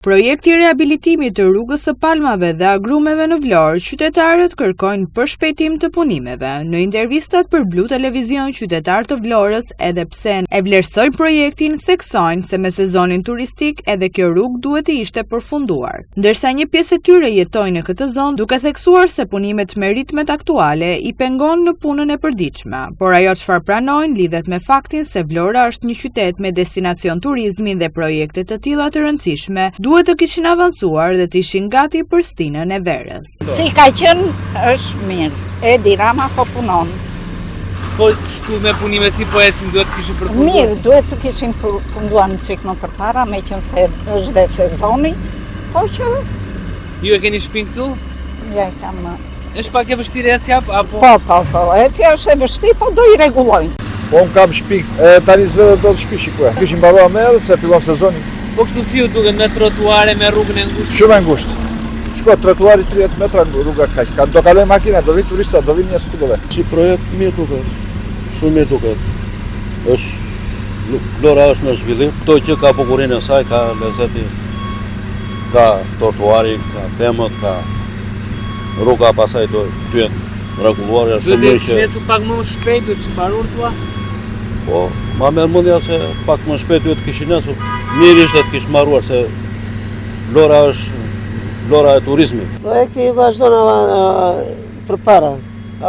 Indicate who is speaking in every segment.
Speaker 1: Projekti i rehabilitimit të rrugës së Palmave dhe agrumeve në Vlorë, qytetarët kërkojnë përshpejtim të punimeve. Në intervistat për Blu Televizion, qytetarët të Vlorës, edhe pse e vlerësojnë projektin, theksojnë se me sezonin turistik edhe kjo rrugë duhet të ishte përfunduar. Ndërsa një pjesë e tyre jetojnë në këtë zonë, duke theksuar se punimet me ritmet aktuale i pengon në punën e përditshme. Por ajo çfarë pranojnë lidhet me faktin se Vlora është një qytet me destinacion turizmi dhe projekte të tilla të rëndësishme duhet të kishin avancuar dhe të ishin gati për stinën e verës.
Speaker 2: Si ka qenë është mirë, Edi Rama po punon.
Speaker 3: Po kështu me punimet si po ecin duhet të kishin përfunduar?
Speaker 2: Mirë, duhet të kishin përfunduar në çik më përpara, me qenë se është dhe sezoni, po që...
Speaker 3: Ju e keni shpinë këtu?
Speaker 2: Ja, kam...
Speaker 3: Është pak e vështirë ecja apo?
Speaker 2: Po, ecja është e vështirë, po do i rregullojnë.
Speaker 4: Po unë kam shpik, tani s'vedhe do të shpi shikue. Kishin mbaruar merë se fillon sezoni.
Speaker 3: Po kështu si ju duket me trotuare, me rrugën e ngushtë?
Speaker 4: Shumë e ngushtë. Shiko, trotuari 30 metra rruga kaq. Do kaloj makina, do vinë turista, do vinë njerëz këtu.
Speaker 5: Si projekt mirë duket. Shumë mirë duket. Vlora është në zhvillim. Kto që ka bukurinë e saj, ka lezeti. Ka trotuari, ka pemët, ka rruga pasaj do të jenë rregulluar.
Speaker 3: Duhet të shëndecu pak më shpejt, duhet të mbarur thua?
Speaker 5: Po, ma merr mendja se pak më shpejt duhet të kishin nesur. Mirë ishte të kishë marruar se Vlora është Vlora e turizmit.
Speaker 6: Projekti vazhdon përpara,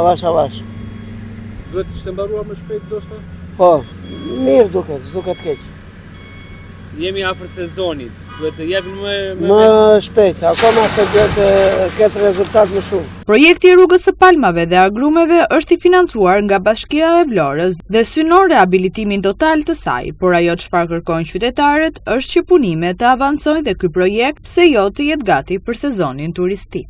Speaker 6: avash.
Speaker 3: Duhet të ishte mbaruar më shpejt ndoshta?
Speaker 6: Po, mirë duket keq.
Speaker 3: Jemi afër sezonit, duhet të jepim
Speaker 6: më shpejt, akoma se duhet të ketë rezultat më shumë.
Speaker 1: Projekti i rrugës së Palmave dhe agrumeve është i financuar nga Bashkia e Vlorës dhe synon rehabilitimin total të saj, por ajo çfarë kërkojnë qytetarët është që punimet të avancojnë dhe ky projekt pse jo të jetë gati për sezonin turistik.